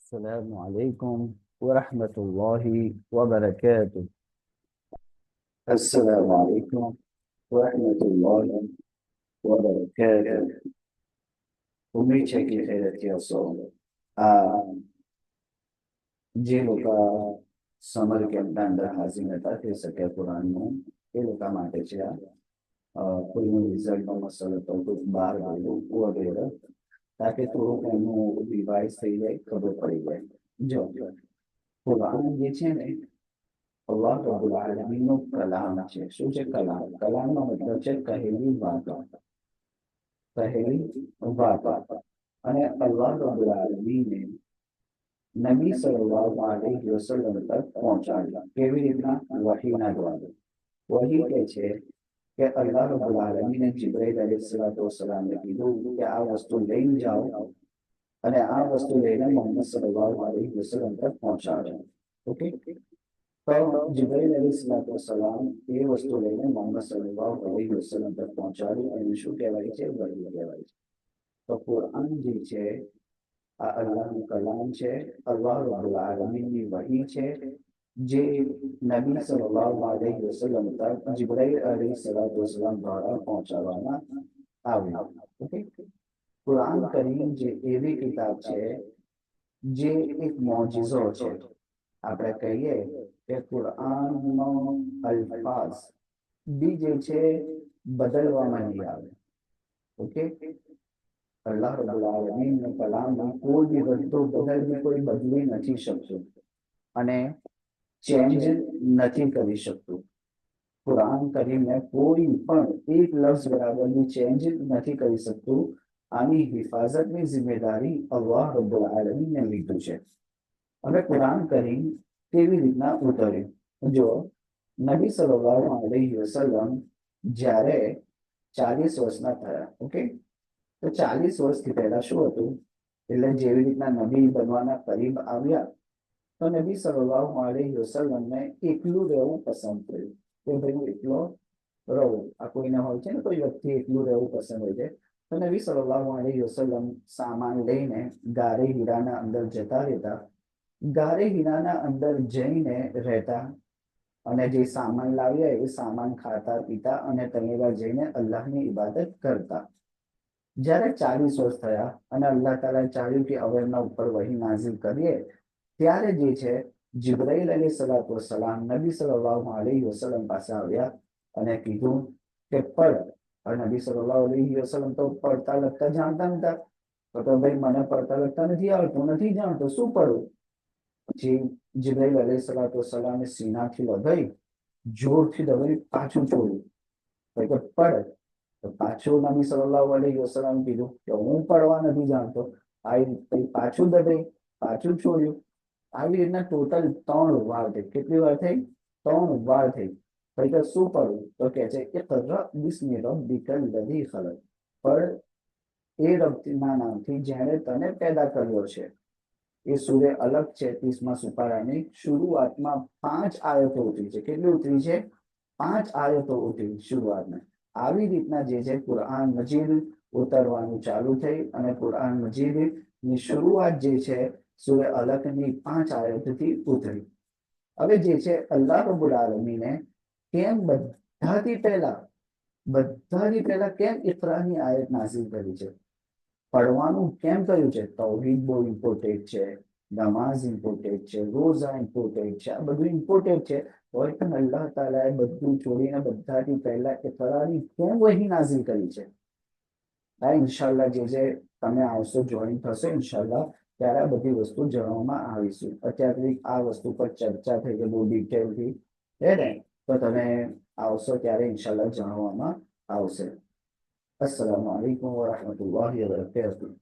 السلام عليكم ورحمة الله وبركاته. السلام عليكم ورحمة الله وبركاته. उम्मीद है कि खैरियत के हौसलों में જે લોકો સમર કેમ્પના અંદર હાજર નતા થઈ શક્યા કુરાનનું એ લોકો માટે છે કોઈનું રિઝલ્ટનો મસલો તો કોઈ બહાર ગયેલું વગેરે તાકે થોડુંક એમનું રિવાઇઝ થઈ જાય ખબર પડી જાય. જો કુરાન જે છે ને અલ્લાહ રબ્બુલ આલમીનનું કલામ છે. શું છે કલામ? કલામનો મતલબ છે કહેલી વાતો, કહેલી વાતો. અને અલ્લાહ રબ્બુલ આલમીને નબી સલ્લલ્લાહુ અલૈહિ વસલ્લમ તક પહોંચાડ્યા. કેવી રીતના? વહીના દ્વારા. વહી કે છે કે અલ્લાહ રબ્બુલ આલમીને જિબ્રાઈલ અલૈહિસ્સલાતુ વસ્સલામને કીધું કે આ વસ્તુ લઈને જાઓ અને આ વસ્તુ લઈને મોહમ્મદ સલ્લલ્લાહુ અલૈહિ વસલ્લમ તક પહોંચાડો. ઓકે, તો જિબ્રાઈલ અલૈહિસ્સલાતુ વસ્સલામ એ વસ્તુ લઈને મોહમ્મદ સલ્લલ્લાહુ અલૈહિ વસલ્લમ તક પહોંચાડ્યું. એને શું કહેવાય છે? વહી કહેવાય છે. તો કુરાન જે છે આ અલ્લાહનું કલામ છે, અલ્લાહ રબ્બુલ આલમીનની વહી છે, જે નબી સલ્લલ્લાહુ અલૈહિ વસલ્લમ તક જિબ્રાઈલ અલૈહિસ્સલાતુ વસ્સલામ દ્વારા પહોંચાડવામાં આવ્યું. ઓકે, કુરાન કરીમ જે એવી કિતાબ છે જે એક મોજિઝો છે. આપણે કહીએ કે કુરાનનો અલ્ફાઝ બી જે છે બદલવામાં નહીં આવે. ઓકે, અલ્લાહ રબ્બુલ આલમીનનો કલામમાં કોઈ બી વસ્તુ કોઈ બદલી નથી શકતું અને ચેન્જ નથી કરી શકતું. કુરાન કરીમને કોઈ પણ એક લફ્ઝ બરાબરની ચેન્જ નથી કરી શકતું. આની હિફાજતની જિમ્મેદારી અલ્લાહ રબ્બુલ આલમીને લીધું છે. હવે કુરાન કરીમ કેવી રીતના ઉતર્યું? જો નબી સલ્લલ્લાહુ અલૈહિ વસલ્લમ જ્યારે 40 વર્ષના થયા, ઓકે, તો 40 વર્ષથી પહેલા શું હતું? એટલે જેવી રીતના નબી બનવાના કરીબ આવ્યા તો નબી સલ્લલ્લાહુ અલૈહિ વસલ્લમને એકલું રહેવું પસંદ કર્યું કે ભાઈ હું એકલો રહું. આ કોઈને હોય છે ને, કોઈ વ્યક્તિ એકલું રહેવું પસંદ હોય છે. તો નબી સલ્લલ્લાહુ અલૈહિ વસલ્લમ સામાન લઈને ગારે હીરાના અંદર જતા રહેતા. ગારે હીરાના અંદર જઈને રહેતા અને જે સામાન લાવ્યા એ સામાન ખાતા પીતા અને તનેવા જઈને અલ્લાહની ઇબાદત કરતા. જ્યારે 40 વર્ષ થયા અને અલ્લાહ તાલાએ ચાહ્યું કે હવે એમના ઉપર વહી નાઝિલ કરીએ, ત્યારે જે છે જિબ્રાઈલ અલૈહિસ્સલાતુ વસ્સલામ નબી સલ્લલ્લાહુ અલૈહિ વસલ્લમ પાસે આવ્યા અને કીધું કે પઢ. અને નબી સલ્લલ્લાહુ અલૈહિ વસલ્લમ તો પડતા લખતા જાણતા નતા. તો ભાઈ મને પડતા લખતા નથી આવડતું, નથી જાણતો, શું પડું? પછી જિબ્રાઈલ અલૈહિસ્સલાતુ વસ્સલામે સીનાથી લગાઈ જોરથી દબાઈ પાછું છોડ્યું. કે પઢ. તો પાછું નબી સલ્લલ્લાહુ અલૈહિ વસલ્લમ કીધું કે હું પડવા નથી જાણતો. પાછું દબાઈ પાછું છોડ્યું. આવી રીતના ટોટલ 3 વાર થઈ. કેટલી વાર થઈ? 3 વાર થઈ. ભાઈ તો શું પડવું? તો કે છે ઇક્રા બિસ્મિ રબ્બિકલ લઝી ખલક. પણ એ રબના નામથી જેણે તને પેદા કર્યો છે. એ સૂરે અલગ છે 30મા સુપારાની શરૂઆતમાં 5 આયતો ઉતરી છે. કેટલી ઉતરી છે? 5 આયતો ઉતરી શરૂઆતમાં. આવી રીતના જે છે કુરાન મજીદ ઉતરવાનું ચાલુ થઈ અને કુરાન મજીદ ની શરૂઆત જે છે સૂરે અલગની 5 આયતથી ઉતરી. હવે જે છે અલ્લાહ રબ્બુલ આલમીને કેમ બધાથી પહેલા કેમ ઇકરાની આયત નાઝિલ કરી છે? પડવાનું કેમ કહ્યું છે? તૌહીદ બહુ ઇમ્પોર્ટન્ટ છે, નમાઝ ઇમ્પોર્ટન્ટ છે, રોઝા ઇમ્પોર્ટન્ટ છે, આ બધું ઇમ્પોર્ટન્ટ છે. હોય પણ અલ્લાહ તાલાએ બધું છોડીને બધાથી પહેલા ઇકરાની કેમ વહી નાઝિલ કરી છે? આ ઇન્શાલ્લાહ જે છે તમે આવશો, જોઈન થશો ઇન્શાલ્લાહ, ત્યારે આ બધી વસ્તુ જાણવામાં આવીશું. અત્યારે આ વસ્તુ પર ચર્ચા થઈ છે બહુ ડિટેલથી, હે ને? તો તમે આવશો ત્યારે ઇન્શાલ્લાહ જાણવામાં આવશે. અસ્સલામુ અલૈકુમ વરહમતુલ્લાહિ વબરકાતુહુ.